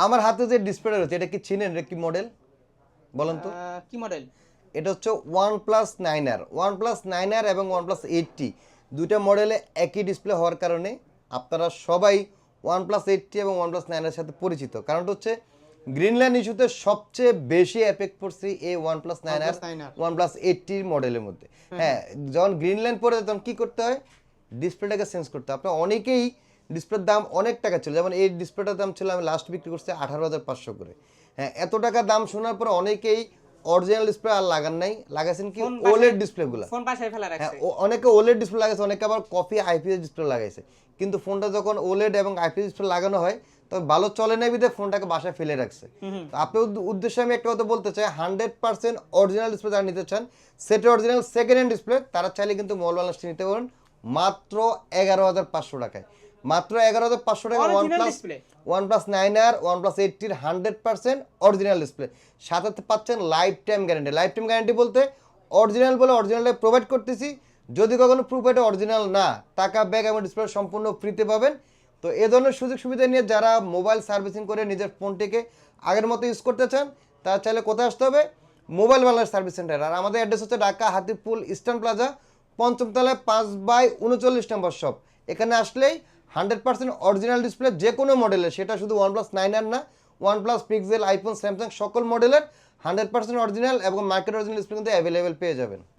আমার হাতে যে ডিসপ্লেটা রয়েছে এটা কি চিনেন, এটা কি মডেল বলেন তো? কি মডেল? এটা হচ্ছে OnePlus 9R এবং OnePlus 8T, দুইটা মডেলে একই ডিসপ্লে হওয়ার কারণে আপনারা সবাই OnePlus 8T এবং OnePlus 9 এর সাথে পরিচিত। কারণটা হচ্ছে গ্রিনল্যান্ড ইস্যুতে সবচেয়ে বেশি এফেক্ট পড়ছে এই OnePlus 9R OnePlus 9R OnePlus 8T মডেলের মধ্যে। হ্যাঁ, যখন গ্রিনল্যান্ড পড়ে তখন কি করতে হয়, ডিসপ্লেটাকে চেঞ্জ করতে হয়। আপনার অনেকেই ডিসপ্লের দাম অনেক টাকা ছিল, যেমন এই ডিসপ্লেটার দাম ছিল, আমি লাস্ট বিক্রি করছি 18,500 করে। হ্যাঁ, এত টাকা দাম শোনার পর অনেকেই অরিজিনাল ডিসপ্লে আর লাগান নাই, লাগাইছেন কি ওলেড ডিসপ্লেগুলো। ফোন বাসায় ফেলা হ্যাঁ, রাখছে। অনেকে ওলেড ডিসপ্লে লাগাইছে, অনেকে আবার কফি আইপিএস ডিসপ্লে লাগাইছে। কিন্তু ফোনটা যখন ওলেড এবং আইপিএস ডিসপ্লে লাগানো হয় তবে ভালো চলে না বিধে ফোনটাকে বাসায় ফেলে রাখছে। তো আপনার উদ্দেশ্যে আমি একটা কথা বলতে চাই, 100% অরিজিনাল ডিসপ্লে যারা নিতে চান, set original second hand display, তারা চাইলে কিন্তু মল বাংলাদেশে নিতে পারেন মাত্র 11,500 টাকায়। মাত্র 11,500 টাকা Original display? OnePlus 9R OnePlus 8T 100% original display, সাথে পাচ্ছেন life time guarantee. Life time guarantee বলতে অরিজিনাল বলে অরিজিনালটা প্রোভাইড করতেছি, যদি কখনো প্রুফ এটা অরিজিনাল না, টাকা ব্যাক এবং ডিসপ্লে সম্পূর্ণ ফ্রিতে পাবেন। তো এ ধরনের সুযোগ সুবিধা নিয়ে যারা মোবাইল সার্ভিসিং করে নিজের ফোনটিকে আগের মতো ইউজ করতে চান, তারা চাইলে কোথায় আসতে হবে, মোবাইল বাংলাদেশ সার্ভিস সেন্টার। আর আমাদের অ্যাড্রেস হচ্ছে ঢাকা হাতিপুল ইস্টার্ন প্লাজা, পঞ্চম তলায় 5/39 নম্বর শপ। এখানে আসলেই 100% অরিজিনাল ডিসপ্লে যে কোনো মডেলের, সেটা শুধু OnePlus 9R না, OnePlus, পিক্সেল, আইফোন, স্যামসাং সকল মডেলের 100% অরিজিনাল এবং মার্কেট অরিজিনাল ডিসপ্লে কিন্তু অ্যাভেলেবেল পেয়ে যাবেন।